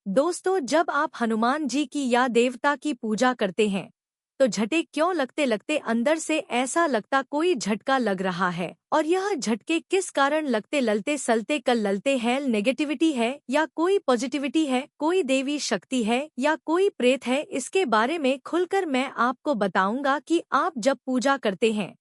दोस्तों, जब आप हनुमान जी की या देवता की पूजा करते हैं तो झटे क्यों लगते लगते अंदर से ऐसा लगता कोई झटका लग रहा है। और यह झटके किस कारण लगते ललते सलते कल ललते हैं। नेगेटिविटी है या कोई पॉजिटिविटी है, कोई देवी शक्ति है या कोई प्रेत है, इसके बारे में खुलकर मैं आपको बताऊंगा कि आप जब पूजा करते हैं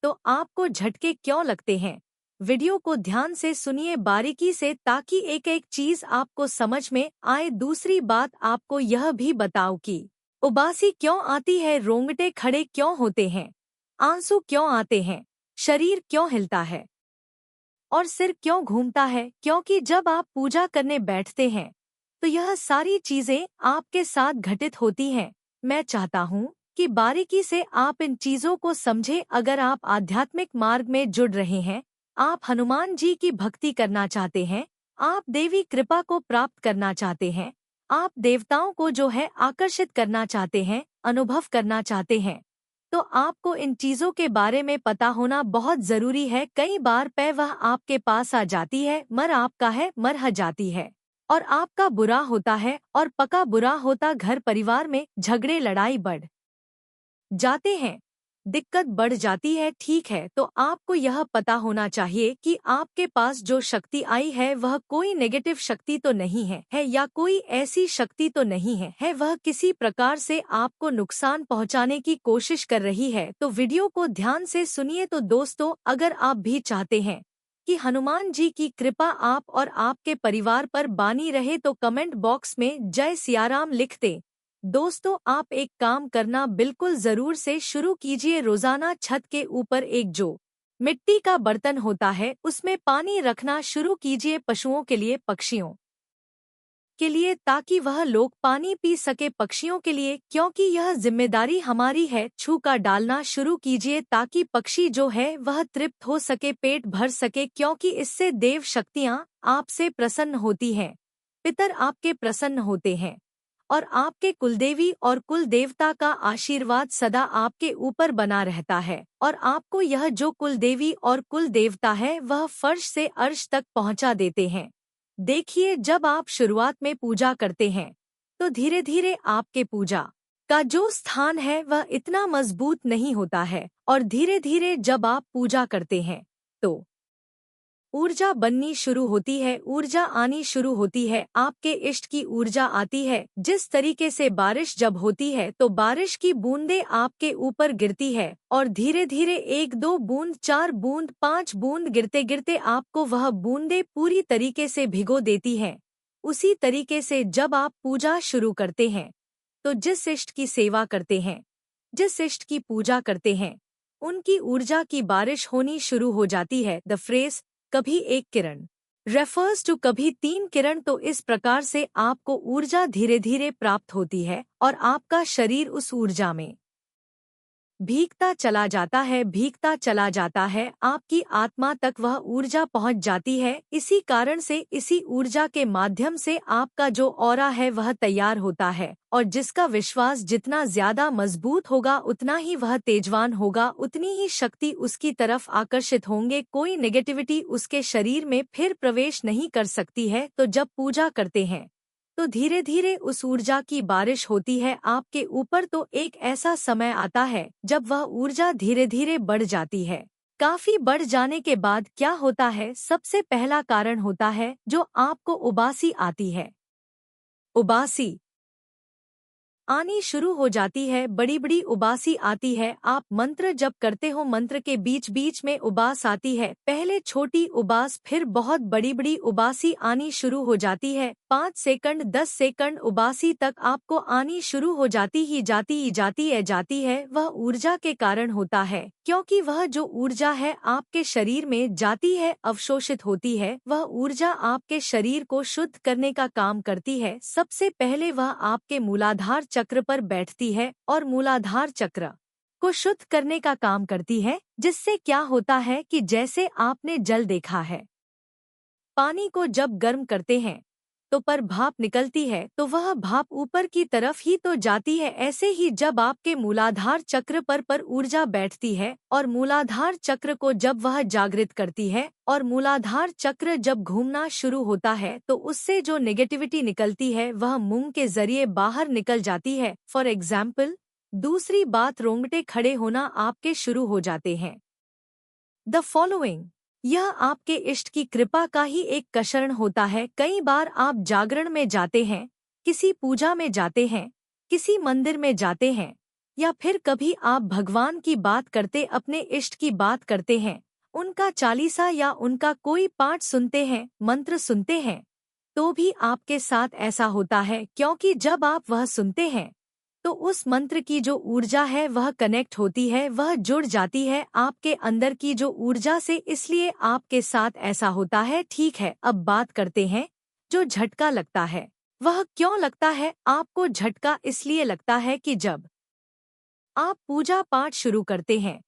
तो आपको झटके क्यों लगते हैं। वीडियो को ध्यान से सुनिए बारीकी से ताकि एक एक चीज आपको समझ में आए। दूसरी बात, आपको यह भी बताओ कि उबासी क्यों आती है, रोंगटे खड़े क्यों होते हैं, आंसू क्यों आते हैं, शरीर क्यों हिलता है और सिर क्यों घूमता है। क्योंकि जब आप पूजा करने बैठते हैं तो यह सारी चीजें आपके साथ घटित होती हैं। मैं चाहता हूँ कि बारीकी से आप इन चीजों को समझें। अगर आप आध्यात्मिक मार्ग में जुड़ रहे हैं, आप हनुमान जी की भक्ति करना चाहते हैं, आप देवी कृपा को प्राप्त करना चाहते हैं, आप देवताओं को जो है आकर्षित करना चाहते हैं, अनुभव करना चाहते हैं, तो आपको इन चीजों के बारे में पता होना बहुत जरूरी है। कई बार वह आपके पास आ जाती है, मर आपका है मर ह जाती है और आपका बुरा होता है और पका बुरा होता। घर परिवार में झगड़े लड़ाई बढ़ जाते हैं, दिक्कत बढ़ जाती है। ठीक है, तो आपको यह पता होना चाहिए कि आपके पास जो शक्ति आई है वह कोई नेगेटिव शक्ति तो नहीं है या कोई ऐसी शक्ति तो नहीं है वह किसी प्रकार से आपको नुकसान पहुंचाने की कोशिश कर रही है। तो वीडियो को ध्यान से सुनिए। तो दोस्तों, अगर आप भी चाहते हैं कि हनुमान जी की कृपा आप और आपके परिवार पर बानी रहे तो कमेंट बॉक्स में जय सियाराम लिख दें। दोस्तों, आप एक काम करना बिल्कुल जरूर से शुरू कीजिए। रोजाना छत के ऊपर एक जो मिट्टी का बर्तन होता है उसमें पानी रखना शुरू कीजिए, पशुओं के लिए, पक्षियों के लिए, ताकि वह लोग पानी पी सके। पक्षियों के लिए, क्योंकि यह जिम्मेदारी हमारी है। छू का डालना शुरू कीजिए ताकि पक्षी जो है वह तृप्त हो सके, पेट भर सके, क्योंकि इससे देव शक्तियाँ आपसे प्रसन्न होती हैं, पितर आपके प्रसन्न होते हैं और आपके कुलदेवी और कुल देवता का आशीर्वाद सदा आपके ऊपर बना रहता है। और आपको यह जो कुलदेवी और कुल देवता है वह फर्श से अर्श तक पहुंचा देते हैं। देखिए, जब आप शुरुआत में पूजा करते हैं तो धीरे धीरे आपके पूजा का जो स्थान है वह इतना मजबूत नहीं होता है और धीरे धीरे जब आप पूजा करते हैं तो ऊर्जा बननी शुरू होती है, ऊर्जा आनी शुरू होती है, आपके इष्ट की ऊर्जा आती है। जिस तरीके से बारिश जब होती है तो बारिश की बूंदें आपके ऊपर गिरती है और धीरे धीरे 1 2 बूंद 4 बूंद 5 बूंद गिरते गिरते आपको वह बूंदें पूरी तरीके से भिगो देती हैं। उसी तरीके से जब आप पूजा शुरू करते हैं तो जिस इष्ट की सेवा करते हैं, जिस इष्ट की पूजा करते हैं, उनकी ऊर्जा की बारिश होनी शुरू हो जाती है। द फ्रेज कभी एक किरण रेफर्स टू कभी 3 किरण। तो इस प्रकार से आपको ऊर्जा धीरे धीरे प्राप्त होती है और आपका शरीर उस ऊर्जा में भीगता चला जाता है, भीगता चला जाता है, आपकी आत्मा तक वह ऊर्जा पहुंच जाती है। इसी कारण से इसी ऊर्जा के माध्यम से आपका जो ऑरा है वह तैयार होता है और जिसका विश्वास जितना ज्यादा मजबूत होगा उतना ही वह तेजवान होगा, उतनी ही शक्ति उसकी तरफ आकर्षित होंगे, कोई नेगेटिविटी उसके शरीर में फिर प्रवेश नहीं कर सकती है। तो जब पूजा करते हैं तो धीरे धीरे उस ऊर्जा की बारिश होती है आपके ऊपर। तो एक ऐसा समय आता है जब वह ऊर्जा धीरे धीरे बढ़ जाती है। काफी बढ़ जाने के बाद क्या होता है, सबसे पहला कारण होता है जो आपको उबासी आती है। उबासी आनी शुरू हो जाती है, बड़ी बड़ी उबासी आती है। आप मंत्र जप करते हो, मंत्र के बीच बीच में उबास आती है, पहले छोटी उबास फिर बहुत बड़ी बड़ी उबासी आनी शुरू हो जाती है। 5 सेकंड 10 सेकंड उबासी तक आपको आनी शुरू हो जाती ही जाती है। वह ऊर्जा के कारण होता है, क्योंकि वह जो ऊर्जा है आपके शरीर में जाती है, अवशोषित होती है। वह ऊर्जा आपके शरीर को शुद्ध करने का काम करती है। सबसे पहले वह आपके मूलाधार चक्र पर बैठती है और मूलाधार चक्र को शुद्ध करने का काम करती है, जिससे क्या होता है कि जैसे आपने जल देखा है, पानी को जब गर्म करते हैं तो पर भाप निकलती है तो वह भाप ऊपर की तरफ ही तो जाती है। ऐसे ही जब आपके मूलाधार चक्र पर ऊर्जा बैठती है और मूलाधार चक्र को जब वह जागृत करती है और मूलाधार चक्र जब घूमना शुरू होता है तो उससे जो नेगेटिविटी निकलती है वह मुंह के जरिए बाहर निकल जाती है। फॉर एग्जाम्पल, दूसरी बात, रोंगटे खड़े होना आपके शुरू हो जाते हैं। द फॉलोइंग, यह आपके इष्ट की कृपा का ही एक कशरण होता है। कई बार आप जागरण में जाते हैं, किसी पूजा में जाते हैं, किसी मंदिर में जाते हैं, या फिर कभी आप भगवान की बात करते अपने इष्ट की बात करते हैं, उनका चालीसा या उनका कोई पाठ सुनते हैं, मंत्र सुनते हैं, तो भी आपके साथ ऐसा होता है क्योंकि जब आप वह सुनते हैं तो उस मंत्र की जो ऊर्जा है वह कनेक्ट होती है, वह जुड़ जाती है आपके अंदर की जो ऊर्जा से, इसलिए आपके साथ ऐसा होता है। ठीक है, अब बात करते हैं जो झटका लगता है वह क्यों लगता है। आपको झटका इसलिए लगता है कि जब आप पूजा पाठ शुरू करते हैं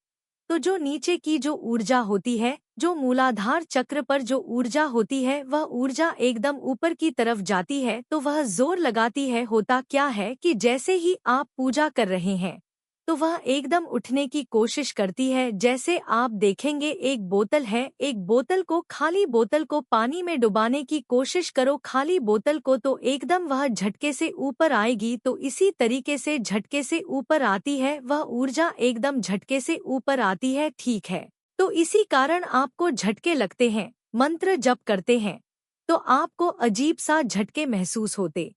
तो जो नीचे की जो ऊर्जा होती है, जो मूलाधार चक्र पर जो ऊर्जा होती है, वह ऊर्जा एकदम ऊपर की तरफ जाती है तो वह जोर लगाती है। होता क्या है कि जैसे ही आप पूजा कर रहे हैं तो वह एकदम उठने की कोशिश करती है। जैसे आप देखेंगे एक बोतल है, एक बोतल को, खाली बोतल को पानी में डुबाने की कोशिश करो, खाली बोतल को, तो एकदम वह झटके से ऊपर आएगी। तो इसी तरीके से झटके से ऊपर आती है, वह ऊर्जा एकदम झटके से ऊपर आती है। ठीक है, तो इसी कारण आपको झटके लगते हैं। मंत्र जप करते हैं तो आपको अजीब सा झटके महसूस होते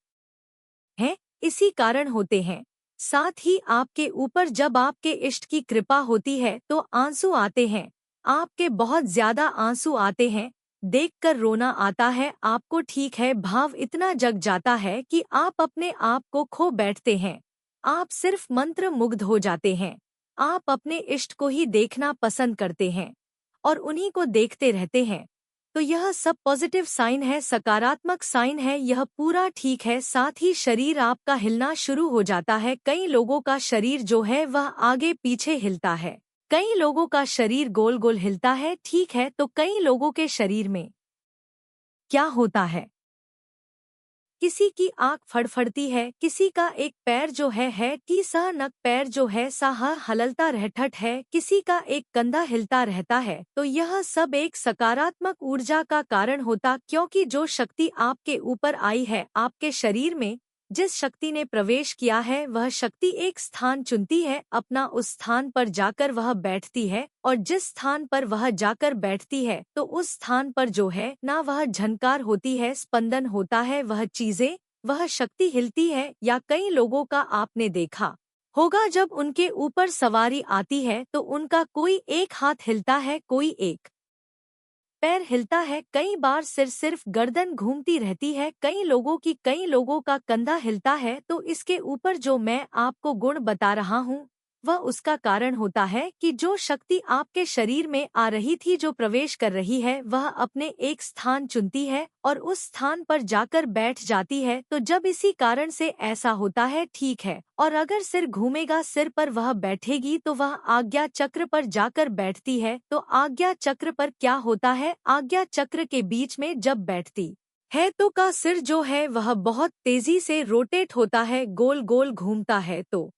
हैं, इसी कारण होते हैं। साथ ही आपके ऊपर जब आपके इष्ट की कृपा होती है तो आंसू आते हैं, आपके बहुत ज्यादा आंसू आते हैं, देखकर रोना आता है आपको। ठीक है, भाव इतना जग जाता है कि आप अपने आप को खो बैठते हैं, आप सिर्फ मंत्र मुग्ध हो जाते हैं, आप अपने इष्ट को ही देखना पसंद करते हैं और उन्हीं को देखते रहते हैं। तो यह सब पॉजिटिव साइन है, सकारात्मक साइन है, यह पूरा ठीक है। साथ ही शरीर आपका हिलना शुरू हो जाता है। कई लोगों का शरीर जो है वह आगे पीछे हिलता है, कई लोगों का शरीर गोल गोल हिलता है। ठीक है, तो कई लोगों के शरीर में क्या होता है, किसी की आंख फड़फड़ती है, किसी का एक पैर जो है कि सह नक पैर जो है सह हलता रहठट है, किसी का एक कंधा हिलता रहता है। तो यह सब एक सकारात्मक ऊर्जा का कारण होता, क्योंकि जो शक्ति आपके ऊपर आई है, आपके शरीर में जिस शक्ति ने प्रवेश किया है, वह शक्ति एक स्थान चुनती है, अपना उस स्थान पर जाकर वह बैठती है, और जिस स्थान पर वह जाकर बैठती है तो उस स्थान पर जो है ना वह झनकार होती है, स्पंदन होता है, वह चीजें, वह शक्ति हिलती है। या कई लोगों का आपने देखा होगा जब उनके ऊपर सवारी आती है तो उनका कोई एक हाथ हिलता है, कोई एक पैर हिलता है, कई बार सिर्फ गर्दन घूमती रहती है, कई लोगों का कंधा हिलता है। तो इसके ऊपर जो मैं आपको गुण बता रहा हूँ वह उसका कारण होता है कि जो शक्ति आपके शरीर में आ रही थी, जो प्रवेश कर रही है, वह अपने एक स्थान चुनती है और उस स्थान पर जाकर बैठ जाती है। तो जब इसी कारण से ऐसा होता है, ठीक है, और अगर सिर घूमेगा, सिर पर वह बैठेगी तो वह आज्ञा चक्र पर जाकर बैठती है। तो आज्ञा चक्र पर क्या होता है, आज्ञा चक्र के बीच में जब बैठती है तो का सिर जो है वह बहुत तेजी से रोटेट होता है, गोल गोल घूमता है। तो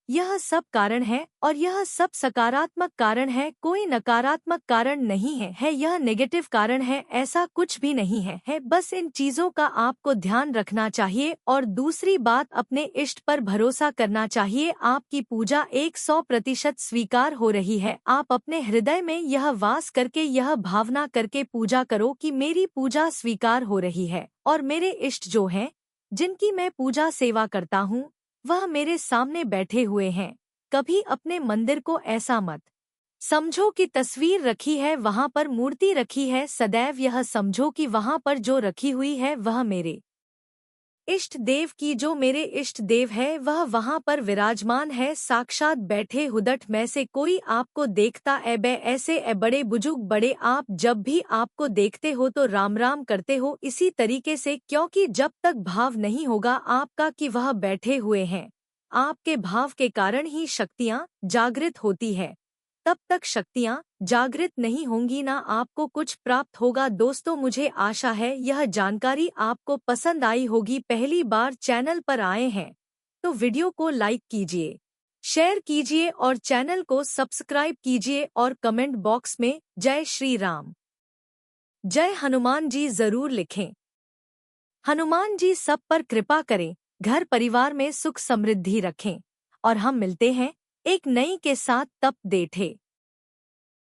यह सब कारण है और यह सब सकारात्मक कारण है, कोई नकारात्मक कारण नहीं है, यह नेगेटिव कारण है, ऐसा कुछ भी नहीं है। बस इन चीजों का आपको ध्यान रखना चाहिए। और दूसरी बात, अपने इष्ट पर भरोसा करना चाहिए। आपकी पूजा 100% स्वीकार हो रही है। आप अपने हृदय में यह वास करके, यह भावना करके पूजा करो कि मेरी पूजा स्वीकार हो रही है और मेरे इष्ट जो हैं, जिनकी मैं पूजा सेवा करता हूँ, वह मेरे सामने बैठे हुए हैं। कभी अपने मंदिर को ऐसा मत समझो कि तस्वीर रखी है, वहाँ पर मूर्ति रखी है। सदैव यह समझो कि वहाँ पर जो रखी हुई है वह मेरे इष्ट देव की, जो मेरे इष्ट देव है वह वहाँ पर विराजमान है, साक्षात बैठे हुदट में से कोई आपको देखता ए बे ऐसे ए बड़े बुजुर्ग बड़े, आप जब भी आपको देखते हो तो राम राम करते हो इसी तरीके से, क्योंकि जब तक भाव नहीं होगा आपका कि वह बैठे हुए हैं, आपके भाव के कारण ही शक्तियाँ जागृत होती है, तब तक शक्तियाँ जागृत नहीं होंगी ना आपको कुछ प्राप्त होगा। दोस्तों, मुझे आशा है यह जानकारी आपको पसंद आई होगी। पहली बार चैनल पर आए हैं तो वीडियो को लाइक कीजिए, शेयर कीजिए और चैनल को सब्सक्राइब कीजिए और कमेंट बॉक्स में जय श्री राम, जय हनुमान जी जरूर लिखें। हनुमान जी सब पर कृपा करें, घर परिवार में सुख समृद्धि रखें। और हम मिलते हैं एक नई के साथ, तब देठे।